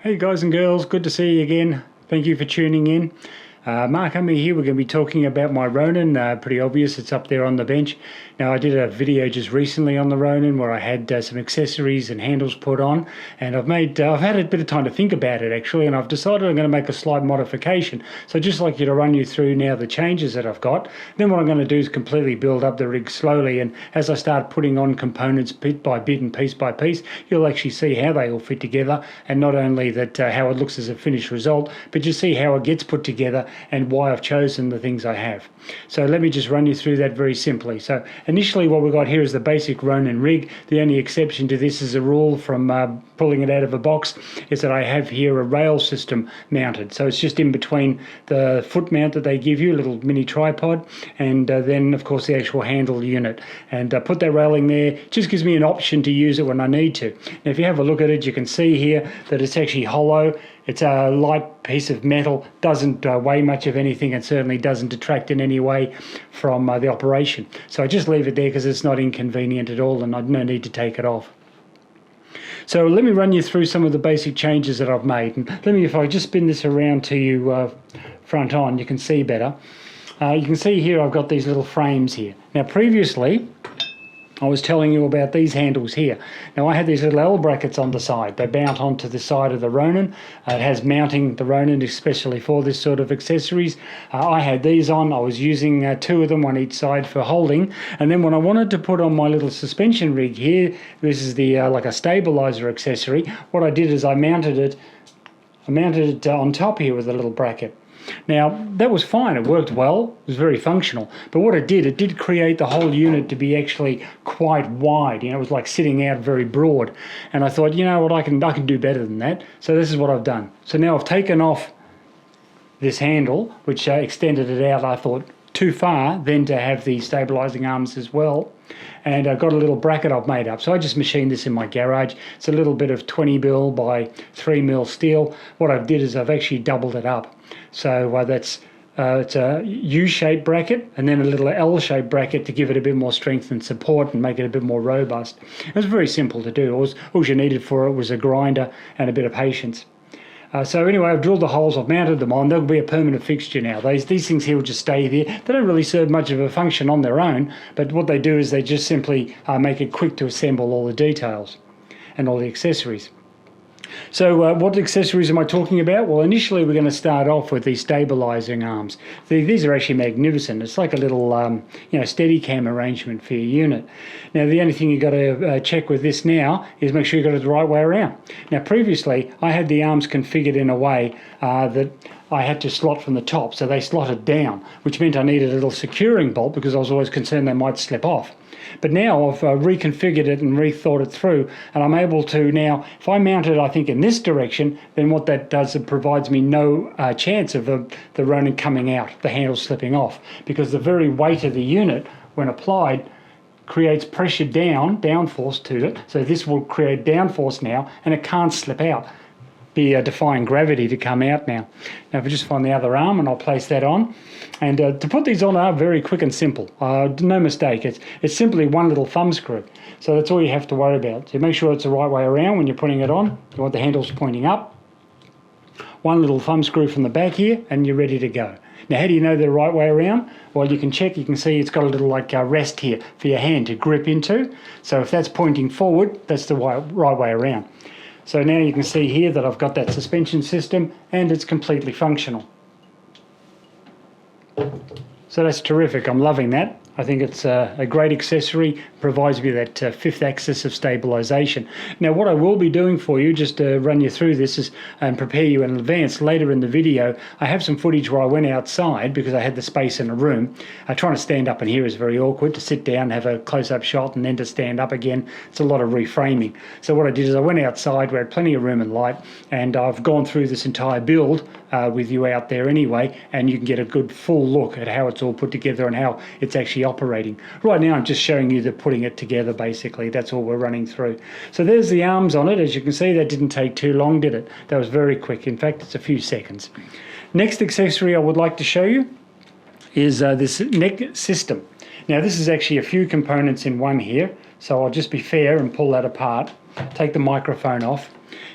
Hey guys and girls, good to see you again. Thank you for tuning in. Mark Hummy here. We're going to be talking about my Ronin. Pretty obvious, it's up there on the bench. Now I did a video just recently on the Ronin where I had some accessories and handles put on, and I've had a bit of time to think about it actually, and I've decided I'm going to make a slight modification. So I'd just like you to run you through now the changes that I've got. Then what I'm going to do is completely build up the rig slowly, and as I start putting on components bit by bit and piece by piece, you'll actually see how they all fit together, and not only that how it looks as a finished result, but you see how it gets put together and why I've chosen the things I have. So let me just run you through that very simply. So initially what we've got here is the basic Ronin rig. The only exception to this is a rule from pulling it out of a box is that I have here a rail system mounted. So it's just in between the foot mount that they give you, a little mini tripod, and then of course the actual handle unit. And put that railing there just gives me an option to use it when I need to. Now if you have a look at it, you can see here that it's actually hollow. It's a light piece of metal, doesn't weigh much of anything, and certainly doesn't detract in any way from the operation. So I just leave it there because it's not inconvenient at all, and I've no need to take it off. So let me run you through some of the basic changes that I've made. And let me, if I just spin this around to you front on, you can see better. You can see here I've got these little frames here. Now previously, I was telling you about these handles here. Now I had these little L brackets on the side. They mount onto the side of the Ronin. It has mounting the Ronin especially for this sort of accessories. I had these on. I was using two of them on each side for holding. And then when I wanted to put on my little suspension rig here, this is the like a stabilizer accessory. What I did is I mounted it on top here with a little bracket. Now that was fine, it worked well, it was very functional, but what it did create the whole unit to be actually quite wide. You know, it was like sitting out very broad, and I thought, you know what, I can do better than that. So this is what I've done. So now I've taken off this handle, which extended it out, I thought, too far then to have the stabilizing arms as well, and I've got a little bracket I've made up. So I just machined this in my garage. It's a little bit of 20 mil by 3 mil steel. What I did is I've actually doubled it up. So it's a U-shaped bracket and then a little L-shaped bracket to give it a bit more strength and support and make it a bit more robust. It was very simple to do. All you needed for it was a grinder and a bit of patience. So anyway, I've drilled the holes, I've mounted them on. They'll be a permanent fixture now. These things here will just stay there. They don't really serve much of a function on their own, but what they do is they just simply make it quick to assemble all the details and all the accessories. So what accessories am I talking about? Well, initially we're going to start off with these stabilizing arms. These are actually magnificent. It's like a little steady cam arrangement for your unit. Now the only thing you've got to check with this now is make sure you've got it the right way around. Now previously I had the arms configured in a way that I had to slot from the top, so they slotted down, which meant I needed a little securing bolt because I was always concerned they might slip off. But now I've reconfigured it and rethought it through, and I'm able to now, if I mount it I think in this direction, then what that does, it provides me no chance of the Ronin coming out, the handle slipping off, because the very weight of the unit when applied creates pressure downforce to it, so this will create downforce now and it can't slip out. Be defying gravity to come out now. Now if I just find the other arm and I'll place that on, and to put these on are very quick and simple. No mistake, it's simply one little thumb screw. So that's all you have to worry about. So make sure it's the right way around when you're putting it on. You want the handles pointing up. One little thumb screw from the back here and you're ready to go. Now how do you know they're the right way around? Well, you can check, you can see it's got a little like rest here for your hand to grip into. So if that's pointing forward, that's the right way around. So now you can see here that I've got that suspension system and it's completely functional. So that's terrific, I'm loving that. I think it's a great accessory, provides me that fifth axis of stabilization. Now what I will be doing for you, just to run you through this is, and prepare you in advance, later in the video, I have some footage where I went outside because I had the space in a room. Trying to stand up in here is very awkward, to sit down, have a close-up shot and then to stand up again. It's a lot of reframing. So what I did is I went outside, we had plenty of room and light, and I've gone through this entire build with you out there anyway, and you can get a good full look at how it's all put together and how it's actually operating. Right now I'm just showing you the putting it together basically. That's all we're running through. So there's the arms on it. As you can see, that didn't take too long, did it? That was very quick. In fact, it's a few seconds. Next accessory I would like to show you is this neck system. Now this is actually a few components in one here, so I'll just be fair and pull that apart. Take the microphone off.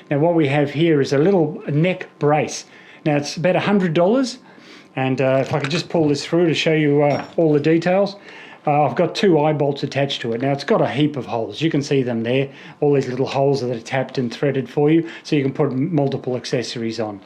Now what we have here is a little neck brace. Now it's about $100, and if I could just pull this through to show you all the details. I've got 2 eye bolts attached to it. Now it's got a heap of holes. You can see them there. All these little holes that are tapped and threaded for you, so you can put multiple accessories on.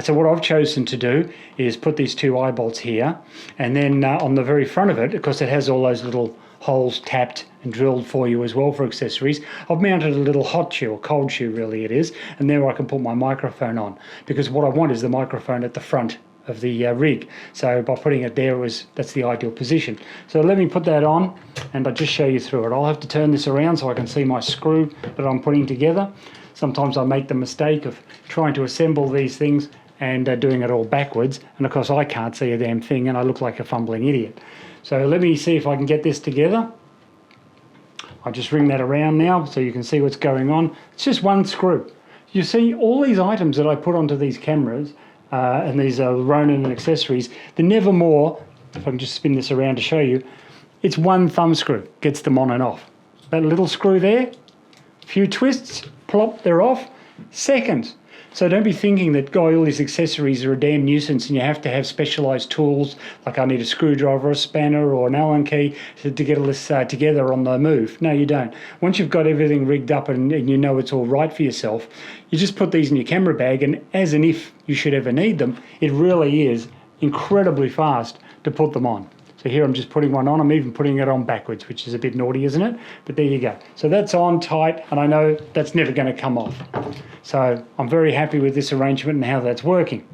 So what I've chosen to do is put these 2 eye bolts here, and then on the very front of it, because it has all those little holes tapped and drilled for you as well for accessories, I've mounted a little hot shoe, or cold shoe really it is, and there I can put my microphone on, because what I want is the microphone at the front of the rig. So by putting it there, that's the ideal position. So let me put that on and I'll just show you through it. I'll have to turn this around so I can see my screw that I'm putting together. Sometimes I make the mistake of trying to assemble these things and doing it all backwards, and of course I can't see a damn thing and I look like a fumbling idiot. So let me see if I can get this together. I'll just ring that around now so you can see what's going on. It's just one screw. You see all these items that I put onto these cameras and these Ronin and accessories, they're never more, if I can just spin this around to show you, it's one thumb screw gets them on and off. That little screw there, a few twists, plop, they're off, seconds. So don't be thinking that, all these accessories are a damn nuisance and you have to have specialised tools, like I need a screwdriver, a spanner or an Allen key to get all this together on the move. No, you don't. Once you've got everything rigged up and you know it's all right for yourself, you just put these in your camera bag, and as and if you should ever need them, it really is incredibly fast to put them on. So here I'm just putting one on. I'm even putting it on backwards, which is a bit naughty, isn't it? But there you go. So that's on tight, and I know that's never going to come off. So I'm very happy with this arrangement and how that's working.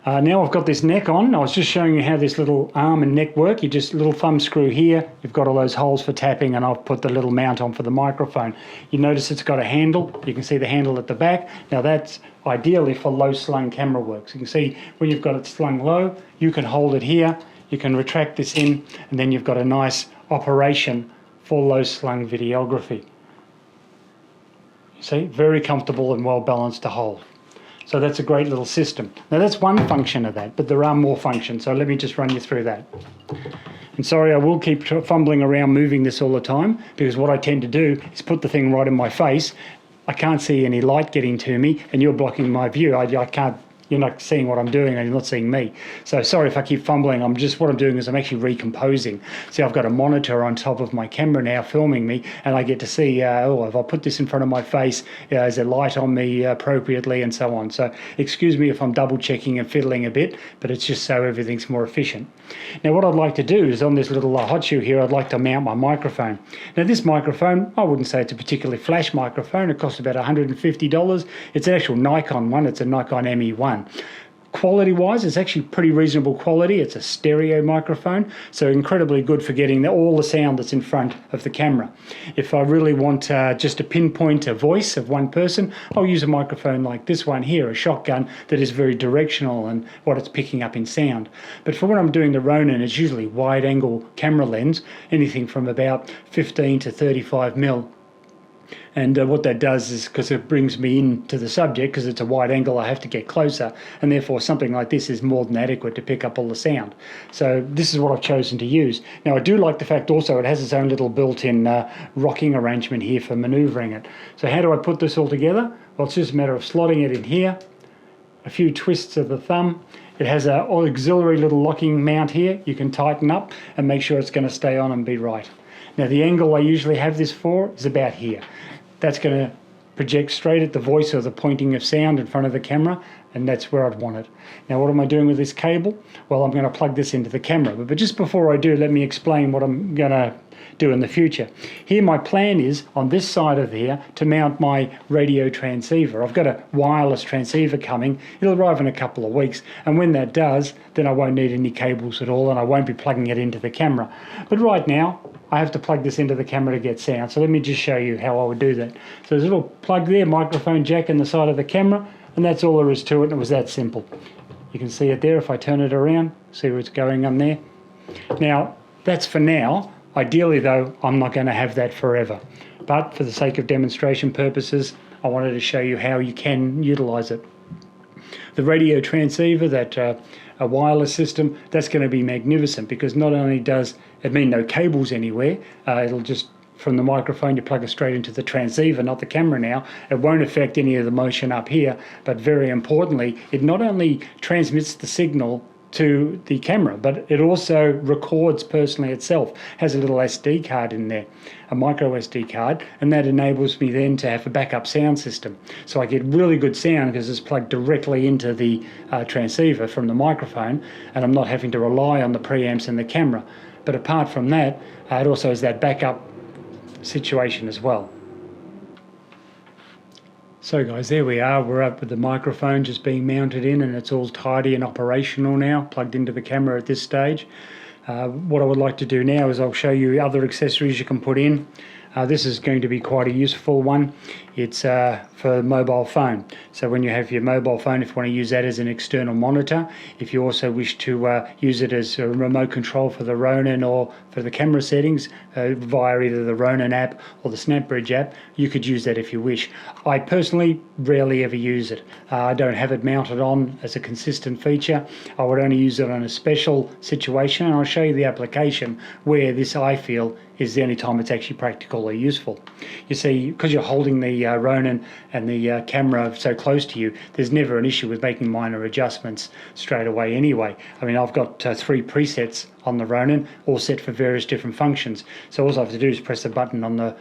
Now I've got this neck on. I was just showing you how this little arm and neck work. You just little thumb screw here. You've got all those holes for tapping, and I've put the little mount on for the microphone. You notice it's got a handle. You can see the handle at the back. Now that's ideally for low slung camera work. So you can see when you've got it slung low, you can hold it here. You can retract this in, and then you've got a nice operation for low slung videography. You see, very comfortable and well balanced to hold. So that's a great little system. Now that's one function of that, but there are more functions, so let me just run you through that. And sorry, I will keep fumbling around moving this all the time, because what I tend to do is put the thing right in my face. I can't see any light getting to me, and you're blocking my view. I can't. You're not seeing what I'm doing, and you're not seeing me. So sorry if I keep fumbling. What I'm doing is I'm actually recomposing. See, I've got a monitor on top of my camera now filming me, and I get to see, if I put this in front of my face, is there light on me appropriately, and so on. So excuse me if I'm double checking and fiddling a bit, but it's just so everything's more efficient. Now what I'd like to do is on this little hot shoe here, I'd like to mount my microphone. Now this microphone, I wouldn't say it's a particularly flash microphone. It costs about $150. It's an actual Nikon one. It's a Nikon ME1. Quality wise, it's actually pretty reasonable quality. It's a stereo microphone, so incredibly good for getting all the sound that's in front of the camera. If I really want just to pinpoint a voice of one person, I'll use a microphone like this one here, a shotgun, that is very directional and what it's picking up in sound. But for when I'm doing the Ronin, it's usually wide angle camera lens, anything from about 15 to 35 mil. And what that does is, because it brings me into the subject, because it's a wide angle, I have to get closer, and therefore something like this is more than adequate to pick up all the sound. So this is what I've chosen to use. Now I do like the fact also it has its own little built-in rocking arrangement here for manoeuvring it. So how do I put this all together? Well, it's just a matter of slotting it in here, a few twists of the thumb. It has an auxiliary little locking mount here. You can tighten up and make sure it's going to stay on and be right. Now the angle I usually have this for is about here. That's going to project straight at the voice or the pointing of sound in front of the camera, and that's where I'd want it. Now what am I doing with this cable? Well, I'm going to plug this into the camera, but just before I do, let me explain what I'm going to do in the future. Here my plan is, on this side of here, to mount my radio transceiver. I've got a wireless transceiver coming. It'll arrive in a couple of weeks, and when that does, then I won't need any cables at all, and I won't be plugging it into the camera. But right now, I have to plug this into the camera to get sound, so let me just show you how I would do that. So there's a little plug there, microphone jack in the side of the camera, and that's all there is to it, and it was that simple. You can see it there if I turn it around, see where it's going on there. Now, that's for now. Ideally though, I'm not going to have that forever. But for the sake of demonstration purposes, I wanted to show you how you can utilize it. The radio transceiver, that a wireless system, that's going to be magnificent, because not only does it mean no cables anywhere, it'll just from the microphone, you plug it straight into the transceiver, not the camera now. It won't affect any of the motion up here, but very importantly, it not only transmits the signal to the camera, but it also records personally itself. Has a little SD card in there, a micro SD card, and that enables me then to have a backup sound system. So I get really good sound because it's plugged directly into the transceiver from the microphone, and I'm not having to rely on the preamps and the camera. But apart from that, it also has that backup situation as well. So guys, there we are. We're up with the microphone just being mounted in, and it's all tidy and operational now, plugged into the camera at this stage. What I would like to do now is I'll show you other accessories you can put in. This is going to be quite a useful one. It's for a mobile phone. So when you have your mobile phone, if you want to use that as an external monitor, if you also wish to use it as a remote control for the Ronin or for the camera settings via either the Ronin app or the SnapBridge app, you could use that if you wish. I personally rarely ever use it. I don't have it mounted on as a consistent feature. I would only use it on a special situation, and I'll show you the application where this, I feel, is the only time it's actually practical or useful. You see, because you're holding the Ronin and the camera so close to you, there's never an issue with making minor adjustments straight away anyway. I mean, I've got 3 presets on the Ronin, all set for various different functions. So all I have to do is press a button on the,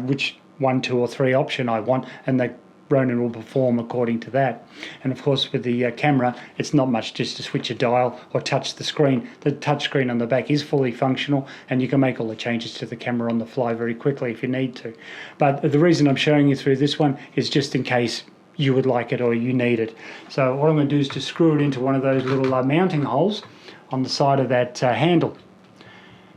which 1, 2 or 3 option I want, and the Ronin will perform according to that. And of course with the camera, it's not much just to switch a dial or touch the screen. The touch screen on the back is fully functional, and you can make all the changes to the camera on the fly very quickly if you need to. But the reason I'm showing you through this one is just in case you would like it or you need it. So what I'm going to do is to screw it into one of those little mounting holes on the side of that handle.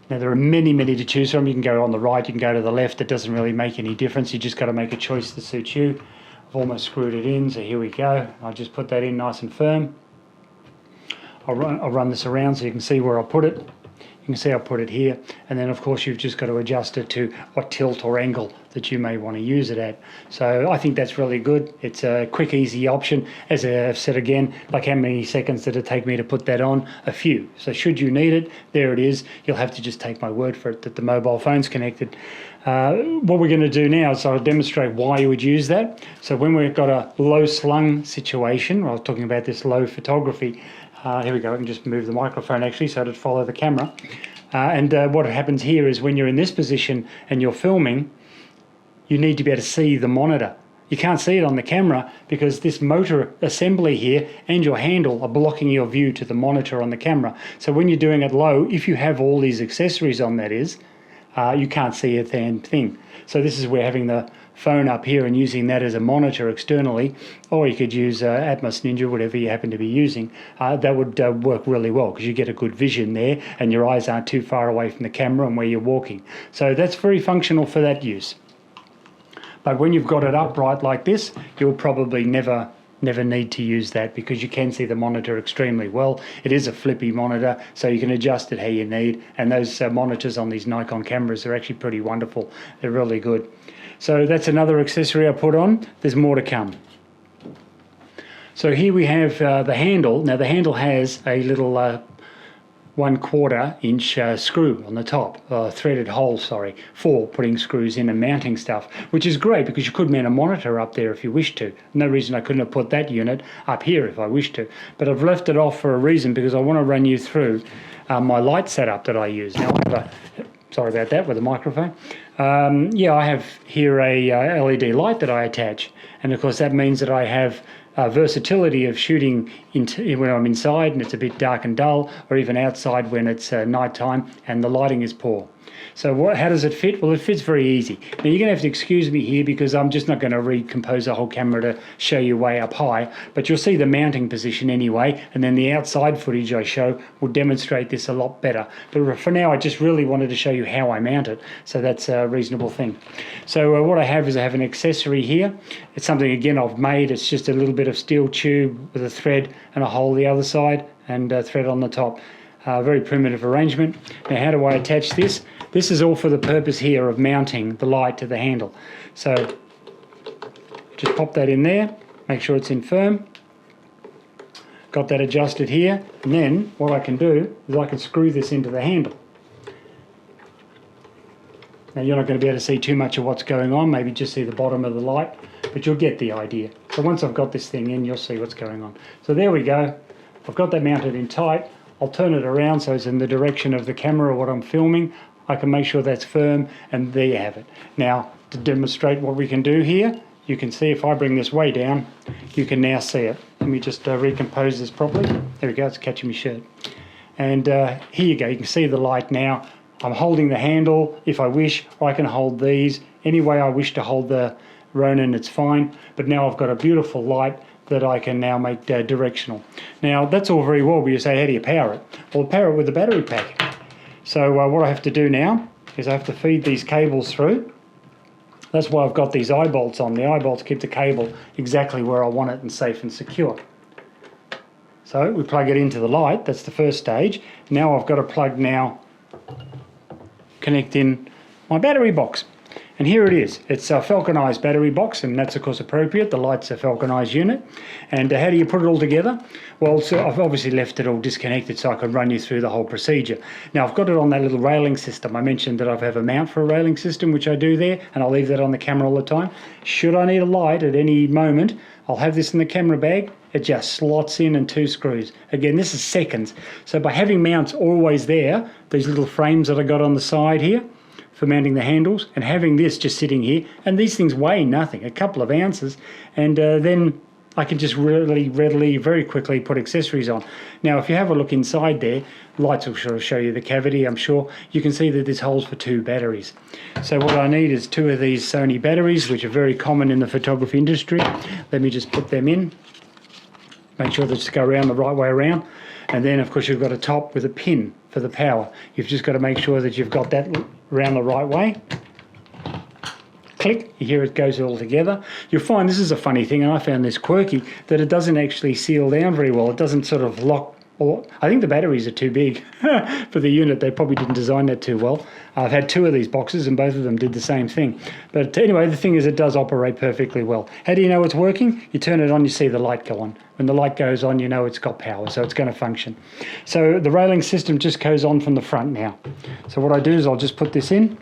Now there are many to choose from. You can go on the right, you can go to the left. It doesn't really make any difference. You just got to make a choice that suits you. I've almost screwed it in, so here we go. I'll just put that in nice and firm. I'll run this around so you can see where I'll put it. You can see I'll put it here, and then of course you've just got to adjust it to what tilt or angle that you may want to use it at. So I think that's really good. It's a quick, easy option. As I've said again, like how many seconds did it take me to put that on? A few. So should you need it, there it is. You'll have to just take my word for it that the mobile phone's connected. What we're going to do now is I'll demonstrate why you would use that. So when we've got a low slung situation, I was talking about this low photography, here we go, I can just move the microphone actually so it'd follow the camera. What happens here is when you're in this position and you're filming, you need to be able to see the monitor. You can't see it on the camera because this motor assembly here and your handle are blocking your view to the monitor on the camera. So when you're doing it low, if you have all these accessories on, that is, you can't see a damn thing. So this is where having the phone up here and using that as a monitor externally, or you could use Atmos Ninja, whatever you happen to be using, that would work really well because you get a good vision there and your eyes aren't too far away from the camera and where you're walking. So that's very functional for that use. But when you've got it upright like this, you'll probably never need to use that because you can see the monitor extremely well. It is a flippy monitor, so you can adjust it how you need, and those monitors on these Nikon cameras are actually pretty wonderful. They're really good. So that's another accessory I put on. There's more to come. So here we have the handle. Now the handle has a little 1/4 inch screw on the top, threaded hole, sorry, for putting screws in and mounting stuff, which is great because you could mount a monitor up there if you wish to. No reason I couldn't have put that unit up here if I wished to, but I've left it off for a reason because I want to run you through my light setup that I use. Now I have sorry about that with the microphone. Yeah, I have here a LED light that I attach, and of course that means that I have versatility of shooting when I'm inside and it's a bit dark and dull, or even outside when it's night time and the lighting is poor. So how does it fit? Well, it fits very easy. Now you're going to have to excuse me here because I'm just not going to recompose the whole camera to show you way up high, but you'll see the mounting position anyway, and then the outside footage I show will demonstrate this a lot better. But for now I just really wanted to show you how I mount it, so that's a reasonable thing. So what I have is I have an accessory here. It's something again I've made. It's just a little bit of steel tube with a thread and a hole the other side and a thread on the top. Very primitive arrangement. Now how do I attach this? This is all for the purpose here of mounting the light to the handle. So just pop that in there, make sure it's in firm. Got that adjusted here, and then what I can do is I can screw this into the handle. Now you're not going to be able to see too much of what's going on, maybe just see the bottom of the light, but you'll get the idea. So once I've got this thing in, you'll see what's going on. So there we go. I've got that mounted in tight. I'll turn it around so it's in the direction of the camera or what I'm filming. I can make sure that's firm, and there you have it. Now, to demonstrate what we can do here, you can see if I bring this way down, you can now see it. Let me just recompose this properly. There we go, it's catching my shirt. And here you go, you can see the light now. I'm holding the handle if I wish, or I can hold these. Any way I wish to hold the Ronin, it's fine. But now I've got a beautiful light that I can now make directional. Now, that's all very well, but you say, how do you power it? Well, power it with a battery pack. So what I have to do now is I have to feed these cables through. That's why I've got these eye bolts on. The eye bolts keep the cable exactly where I want it and safe and secure. So we plug it into the light, that's the first stage. Now I've got to plug now, connect in my battery box. And here it is. It's a falconized battery box, and that's of course appropriate. The light's a falconized unit. And how do you put it all together? Well, so I've obviously left it all disconnected so I can run you through the whole procedure. Now I've got it on that little railing system. I mentioned that I have a mount for a railing system, which I do there, and I'll leave that on the camera all the time. Should I need a light at any moment, I'll have this in the camera bag. It just slots in and 2 screws. Again, this is seconds. So by having mounts always there, these little frames that I got on the side here, for mounting the handles, and having this just sitting here, and these things weigh nothing, a couple of ounces, and then I can just really readily, very quickly put accessories on. Now if you have a look inside there, lights will sort of show you the cavity, I'm sure. You can see that there's holes for 2 batteries. So what I need is 2 of these Sony batteries, which are very common in the photography industry. Let me just put them in, make sure they just go around the right way around. And then of course you've got a top with a pin for the power. You've just got to make sure that you've got that around the right way. Click, you hear it goes all together. You'll find this is a funny thing, and I found this quirky, that it doesn't actually seal down very well. It doesn't sort of lock, or I think the batteries are too big for the unit. They probably didn't design that too well. I've had 2 of these boxes and both of them did the same thing. But anyway, the thing is it does operate perfectly well. How do you know it's working? You turn it on, you see the light go on. When the light goes on, you know it's got power, so it's going to function. So the railing system just goes on from the front now. So what I do is I'll just put this in.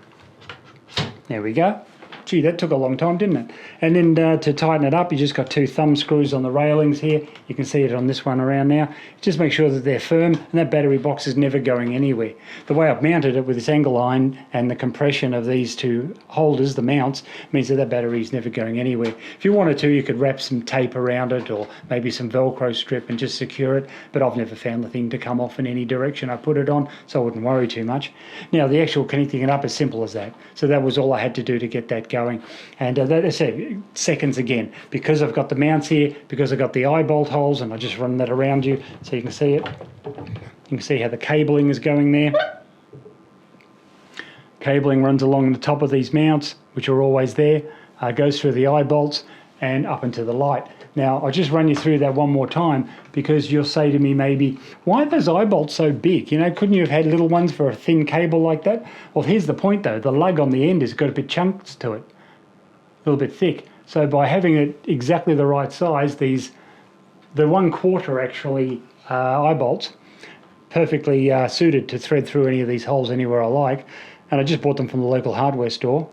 There we go. Gee, that took a long time, didn't it? And then to tighten it up, you just got 2 thumb screws on the railings here. You can see it on this one around now. Just make sure that they're firm, and that battery box is never going anywhere. The way I've mounted it with this angle iron and the compression of these 2 holders, the mounts, means that battery is never going anywhere. If you wanted to, you could wrap some tape around it or maybe some Velcro strip and just secure it, but I've never found the thing to come off in any direction I put it on, so I wouldn't worry too much. Now, the actual connecting it up is simple as that. So that was all I had to do to get that going. And that is seconds again, because I've got the mounts here, because I've got the eye bolt holes, and I just run that around you so you can see it. You can see how the cabling is going there. Cabling runs along the top of these mounts, which are always there, goes through the eye bolts and up into the light. Now, I'll just run you through that one more time, because you'll say to me maybe, why are those eye bolts so big? You know, couldn't you have had little ones for a thin cable like that? Well, here's the point though, the lug on the end has got a bit chunks to it, a little bit thick. So by having it exactly the right size, the 1/4 actually eye bolts, perfectly suited to thread through any of these holes anywhere I like. And I just bought them from the local hardware store.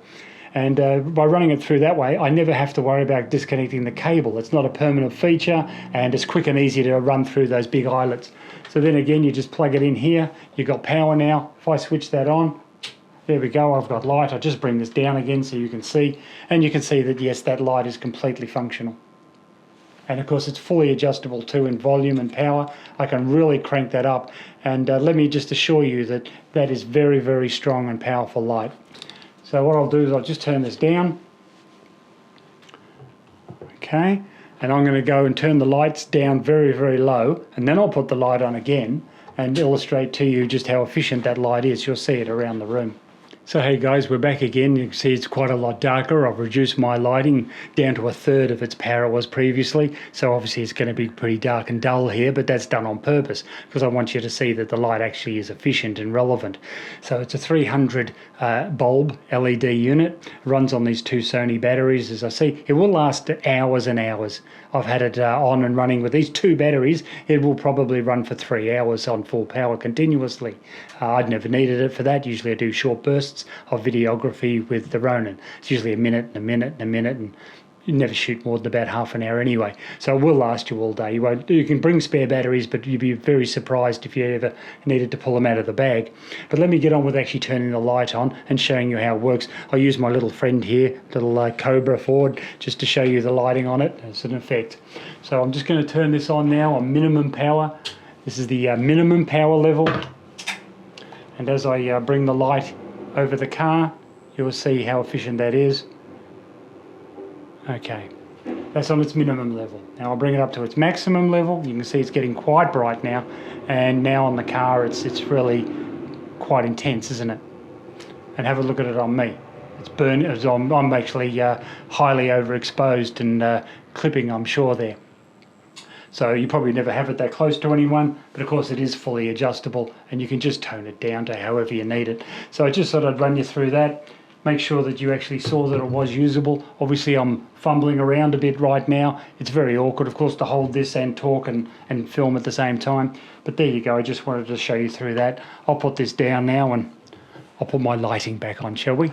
And by running it through that way, I never have to worry about disconnecting the cable. It's not a permanent feature, and it's quick and easy to run through those big eyelets. So then again, you just plug it in here. You've got power now. If I switch that on, there we go, I've got light. I'll just bring this down again so you can see. And you can see that, yes, that light is completely functional. And of course, it's fully adjustable too in volume and power. I can really crank that up. And let me just assure you that that is very, very strong and powerful light. So what I'll do is I'll just turn this down. Okay, and I'm going to go and turn the lights down very, very low, and then I'll put the light on again and illustrate to you just how efficient that light is. You'll see it around the room. So hey guys, we're back again. You can see it's quite a lot darker. I've reduced my lighting down to 1/3 of its power it was previously. So obviously it's going to be pretty dark and dull here, but that's done on purpose because I want you to see that the light actually is efficient and relevant. So it's a 300 bulb LED unit. It runs on these 2 Sony batteries. As I see, it will last hours and hours. I've had it on and running with these 2 batteries. It will probably run for 3 hours on full power continuously. I'd never needed it for that. Usually I do short bursts. bursts of videography with the Ronin. It's usually a minute and a minute and a minute, and you never shoot more than about half an hour anyway, so it will last you all day. You can bring spare batteries, but you'd be very surprised if you ever needed to pull them out of the bag. But let me get on with actually turning the light on and showing you how it works. I'll use my little friend here, little Cobra Ford, just to show you the lighting on it as an effect. So I'm just going to turn this on now on minimum power. This is the minimum power level, and as I bring the light over the car, you'll see how efficient that is. Okay, that's on its minimum level. Now I'll bring it up to its maximum level. You can see it's getting quite bright now, and now on the car it's really quite intense, isn't it? And have a look at it on me. It's burnt. I'm actually highly overexposed and clipping, I'm sure, there. So you probably never have it that close to anyone, but of course it is fully adjustable, and you can just tone it down to however you need it. So I just thought I'd run you through that. Make sure that you actually saw that it was usable. Obviously I'm fumbling around a bit right now. It's very awkward, of course, to hold this and talk and film at the same time. But there you go, I just wanted to show you through that. I'll put this down now and I'll put my lighting back on, shall we?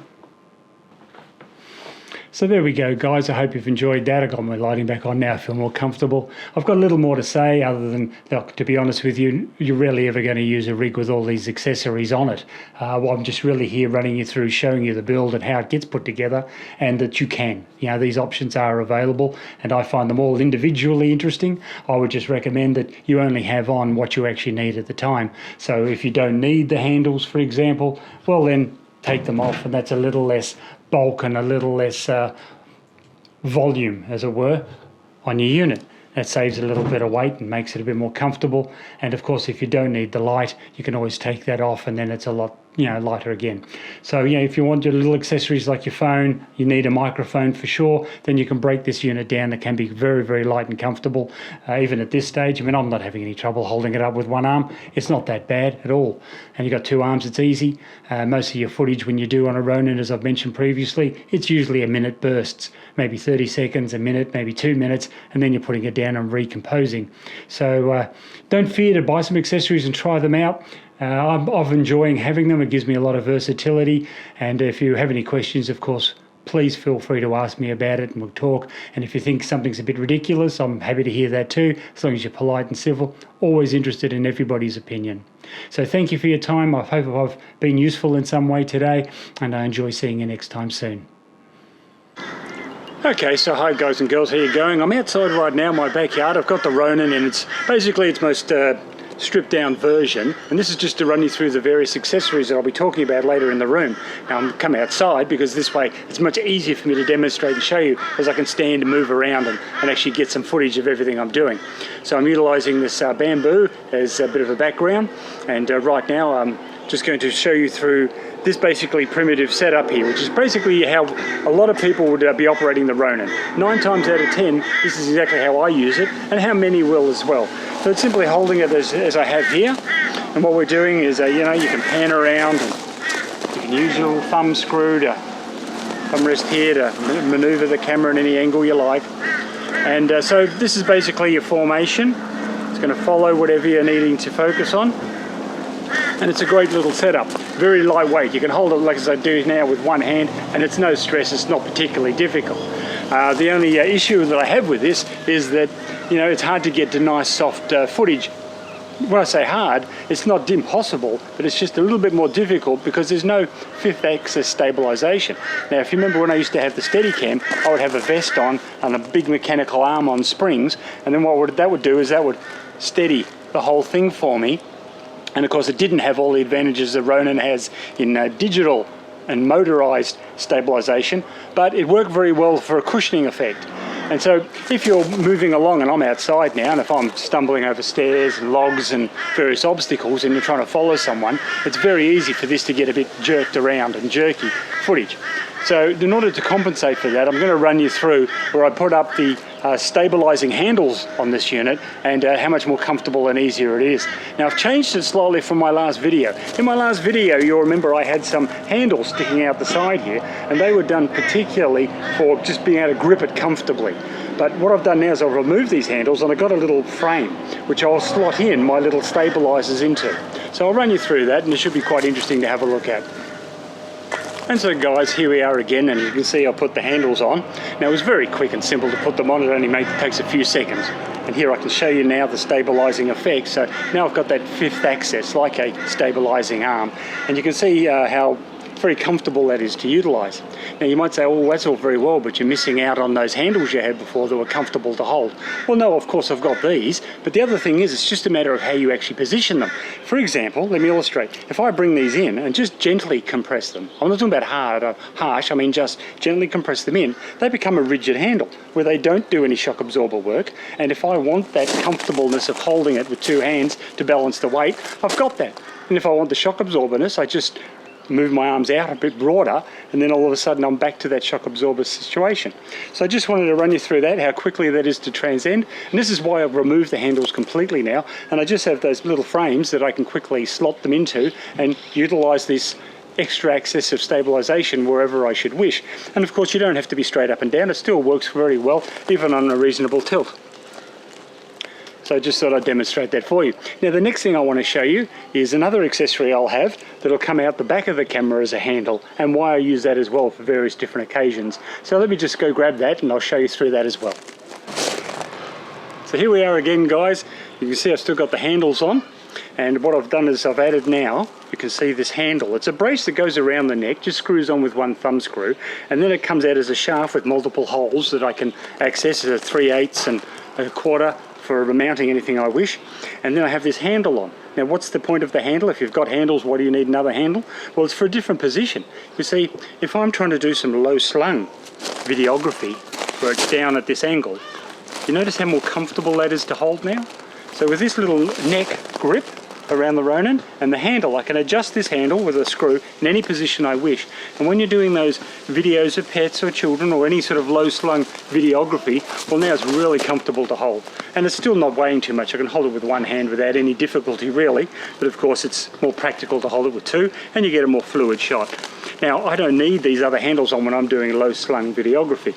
So there we go, guys. I hope you've enjoyed that. I've got my lighting back on now. I feel more comfortable. I've got a little more to say other than, look, to be honest with you, you're rarely ever going to use a rig with all these accessories on it. Well, I'm just really here running you through, showing you the build and how it gets put together, and that you can. You know, these options are available, and I find them all individually interesting. I would just recommend that you only have on what you actually need at the time. So if you don't need the handles, for example, well then take them off, and that's a little less bulk and a little less volume, as it were, on your unit. That saves a little bit of weight and makes it a bit more comfortable. And of course, if you don't need the light, you can always take that off, and then it's a lot, you know, lighter again. So, you know, if you want your little accessories like your phone, you need a microphone for sure, then you can break this unit down. It can be very, very light and comfortable. Even at this stage, I mean, I'm not having any trouble holding it up with one arm. It's not that bad at all. And you've got two arms, it's easy. Most of your footage, when you do on a Ronin, as I've mentioned previously, it's usually a minute bursts, maybe 30 seconds, a minute, maybe 2 minutes, and then you're putting it down and recomposing. So don't fear to buy some accessories and try them out. I'm enjoying having them. It gives me a lot of versatility, and if you have any questions, of course, please feel free to ask me about it and we'll talk. And if you think something's a bit ridiculous, I'm happy to hear that too, as long as you're polite and civil. Always interested in everybody's opinion. So thank you for your time. I hope I've been useful in some way today, and I enjoy seeing you next time soon. Okay, so hi guys and girls, how you going? I'm outside right now in my backyard. I've got the Ronin, and it's basically its most stripped down version, and this is just to run you through the various accessories that I'll be talking about later in the room. Now I'm come outside because this way it's much easier for me to demonstrate and show you, as I can stand and move around and actually get some footage of everything I'm doing. So I'm utilizing this bamboo as a bit of a background, and right now I'm just going to show you through this basically primitive setup here, which is basically how a lot of people would be operating the Ronin. 9 times out of 10, this is exactly how I use it, and how many will as well. So it's simply holding it as I have here, and what we're doing is, you know, you can pan around, and you can use your little thumb screw to thumb rest here to maneuver the camera in any angle you like. And so this is basically your formation. It's going to follow whatever you're needing to focus on. And it's a great little setup, very lightweight. You can hold it like as I do now with one hand, and it's no stress, it's not particularly difficult. The only issue that I have with this is that, you know, it's hard to get to nice soft footage. When I say hard, it's not impossible, but it's just a little bit more difficult because there's no fifth axis stabilization. Now, if you remember when I used to have the Steadicam, I would have a vest on and a big mechanical arm on springs, and then what that would do is that would steady the whole thing for me. And of course it didn't have all the advantages that Ronin has in digital and motorized stabilization, but it worked very well for a cushioning effect. And so if you're moving along, and I'm outside now, and if I'm stumbling over stairs and logs and various obstacles and you're trying to follow someone, it's very easy for this to get a bit jerked around and jerky footage. So in order to compensate for that, I'm going to run you through where I put up the stabilizing handles on this unit, and how much more comfortable and easier it is. Now I've changed it slightly from my last video. In my last video, you'll remember I had some handles sticking out the side here, and they were done particularly for just being able to grip it comfortably. But what I've done now is I've removed these handles, and I've got a little frame which I'll slot in my little stabilizers into. So I'll run you through that, and it should be quite interesting to have a look at. And so guys, here we are again, and you can see I put the handles on. Now it was very quick and simple to put them on, it only takes a few seconds. And here I can show you now the stabilizing effect. So now I've got that fifth axis like a stabilizing arm, and you can see how very comfortable that is to utilize. Now you might say, oh, that's all very well, but you're missing out on those handles you had before that were comfortable to hold. Well, no, of course I've got these, but the other thing is it's just a matter of how you actually position them. For example, let me illustrate. If I bring these in and just gently compress them, I'm not talking about hard or harsh, I mean just gently compress them in, they become a rigid handle where they don't do any shock absorber work. And if I want that comfortableness of holding it with two hands to balance the weight, I've got that. And if I want the shock absorberness, I just move my arms out a bit broader, and then all of a sudden I'm back to that shock absorber situation. So I just wanted to run you through that, how quickly that is to transcend. And this is why I've removed the handles completely now, and I just have those little frames that I can quickly slot them into and utilize this extra access of stabilization wherever I should wish. And of course you don't have to be straight up and down, it still works very well even on a reasonable tilt. So I just thought I'd demonstrate that for you. Now the next thing I want to show you is another accessory I'll have that'll come out the back of the camera as a handle, and why I use that as well for various different occasions. So let me just go grab that and I'll show you through that as well. So here we are again guys. You can see I've still got the handles on, and what I've done is I've added now, you can see this handle. It's a brace that goes around the neck, just screws on with one thumb screw, and then it comes out as a shaft with multiple holes that I can access as a 3/8 and a 1/4 for mounting anything I wish. And then I have this handle on. Now what's the point of the handle? If you've got handles, why do you need another handle? Well, it's for a different position. You see, if I'm trying to do some low slung videography where it's down at this angle, you notice how more comfortable that is to hold now? So with this little neck grip around the Ronin and the handle, I can adjust this handle with a screw in any position I wish. And when you're doing those videos of pets or children or any sort of low slung videography, well, now it's really comfortable to hold. And it's still not weighing too much. I can hold it with one hand without any difficulty really, but of course it's more practical to hold it with two, and you get a more fluid shot. Now I don't need these other handles on when I'm doing low slung videography.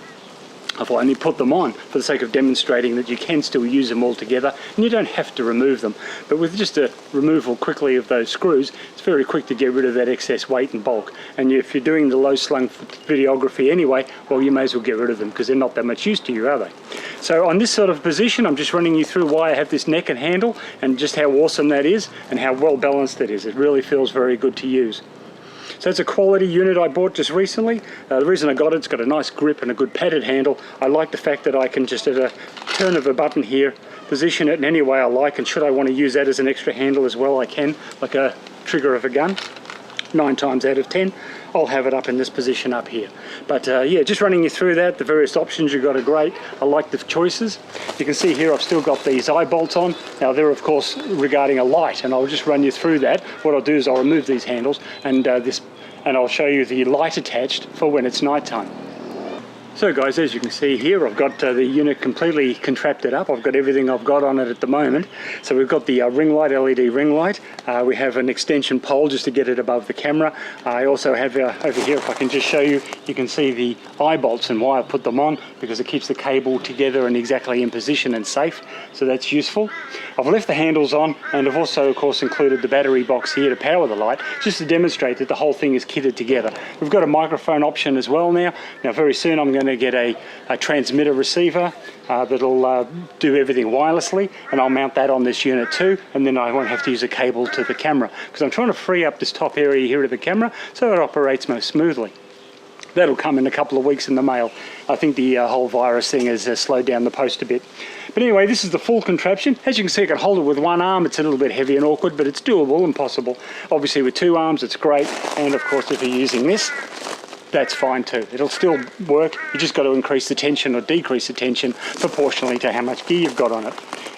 I've only put them on for the sake of demonstrating that you can still use them all together and you don't have to remove them. But with just a removal quickly of those screws, it's very quick to get rid of that excess weight and bulk. And if you're doing the low slung videography anyway, well, you may as well get rid of them because they're not that much use to you, are they? So on this sort of position, I'm just running you through why I have this neck and handle and just how awesome that is and how well balanced it is. It really feels very good to use. So it's a quality unit I bought just recently. The reason I got it's got a nice grip and a good padded handle. I like the fact that I can just at a turn of a button here position it in any way I like, and should I want to use that as an extra handle as well, I can, like a trigger of a gun. 9 times out of 10 I'll have it up in this position up here. But yeah, just running you through that, the various options you've got are great. I like the choices. You can see here I've still got these eye bolts on. Now they're of course regarding a light, and I'll just run you through that. What I'll do is I'll remove these handles and I'll show you the light attached for when it's nighttime. So guys, as you can see here, I've got the unit completely contrapted up. I've got everything I've got on it at the moment. So we've got the ring light, LED ring light. We have an extension pole just to get it above the camera. I also have over here, if I can just show you, you can see the eye bolts and why I put them on, because it keeps the cable together and exactly in position and safe. So that's useful. I've left the handles on, and I've also of course included the battery box here to power the light, just to demonstrate that the whole thing is kitted together. We've got a microphone option as well now. Now very soon I'm going to get a transmitter receiver that'll do everything wirelessly, and I'll mount that on this unit too, and then I won't have to use a cable to the camera, because I'm trying to free up this top area here of the camera so it operates most smoothly. That'll come in a couple of weeks in the mail. I think the whole virus thing has slowed down the post a bit. But anyway, this is the full contraption. As you can see, I can hold it with one arm. It's a little bit heavy and awkward, but it's doable and possible. Obviously with two arms it's great, and of course if you're using this, that's fine too. It'll still work. You just got to increase the tension or decrease the tension proportionally to how much gear you've got on it.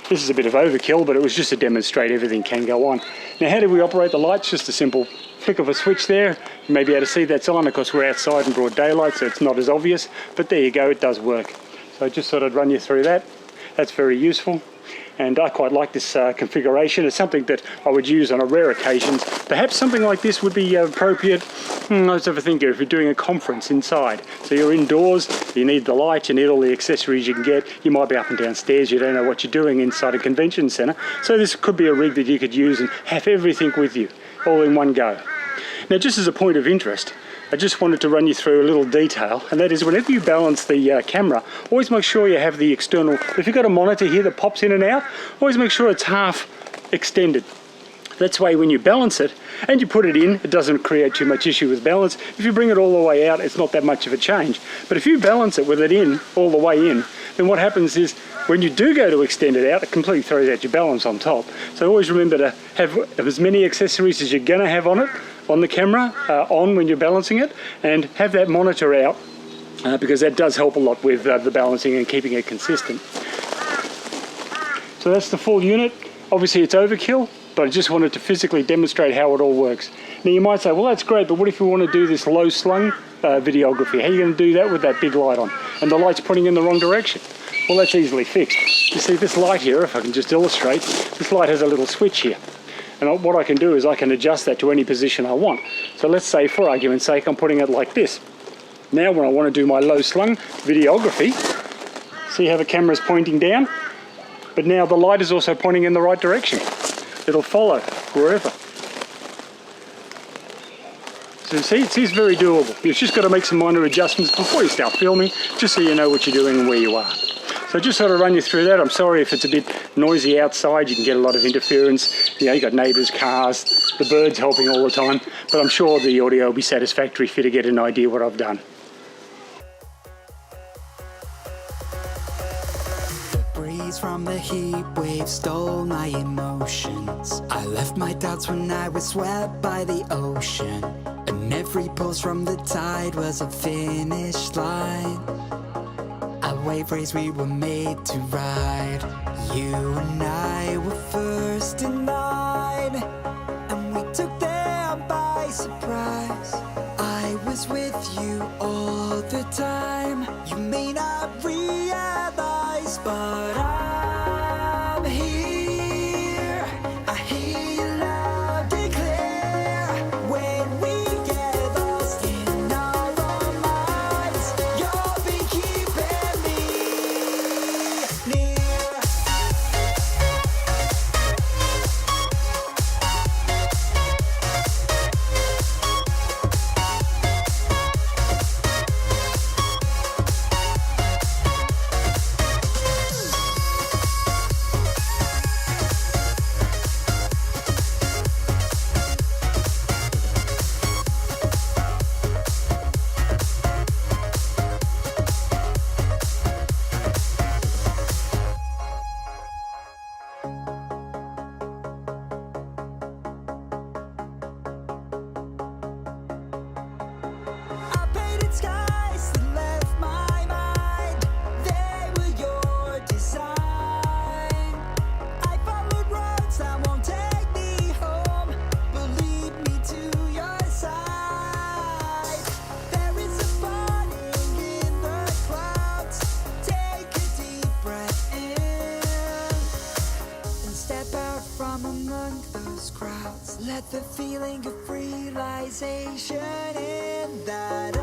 This is a bit of overkill, but it was just to demonstrate everything can go on. Now how do we operate the lights? Just a simple flick of a switch there. You may be able to see that's on. Of course we're outside in broad daylight, so it's not as obvious, but there you go, it does work. So I just thought I'd run you through that. That's very useful. And I quite like this configuration. It's something that I would use on a rare occasions. Perhaps something like this would be appropriate, let's have a think here, if you're doing a conference inside. So you're indoors, you need the light, you need all the accessories you can get. You might be up and down stairs, you don't know what you're doing inside a convention centre. So this could be a rig that you could use and have everything with you, all in one go. Now just as a point of interest, I just wanted to run you through a little detail, and that is whenever you balance the camera, always make sure you have the external, if you've got a monitor here that pops in and out, always make sure it's half extended. That's why when you balance it and you put it in, it doesn't create too much issue with balance. If you bring it all the way out, it's not that much of a change. But if you balance it with it in, all the way in, then what happens is when you do go to extend it out, it completely throws out your balance on top. So always remember to have as many accessories as you're gonna have on it, on the camera, on when you're balancing it, and have that monitor out because that does help a lot with the balancing and keeping it consistent. So that's the full unit. Obviously it's overkill, but I just wanted to physically demonstrate how it all works. Now you might say, well that's great, but what if you want to do this low slung videography? How are you going to do that with that big light on? And the light's pointing in the wrong direction. Well, that's easily fixed. You see this light here, if I can just illustrate, this light has a little switch here. And what I can do is I can adjust that to any position I want. So let's say, for argument's sake, I'm putting it like this. Now when I want to do my low slung videography, see how the camera's pointing down? But now the light is also pointing in the right direction. It'll follow wherever. So you see, it's very doable. You've just got to make some minor adjustments before you start filming, just so you know what you're doing and where you are. So just sort of run you through that. I'm sorry if it's a bit noisy outside. You can get a lot of interference. You know, you got neighbours, cars, the birds helping all the time. But I'm sure the audio will be satisfactory for you to get an idea what I've done. From the heat wave stole my emotions. I left my doubts when I was swept by the ocean, and every pulse from the tide was a finish line. A wave race we were made to ride. You and I were first in line, and we took them by surprise. I was with you all the time. You may not realize, but I'm here. I hear your loud declare. When we get lost in our own minds, you'll be keeping me near. Skies that left my mind, they were your design. I followed roads that won't take me home, but lead me to your side. There is a burning in the clouds. Take a deep breath in and step out from among those crowds. Let the feeling of realization in that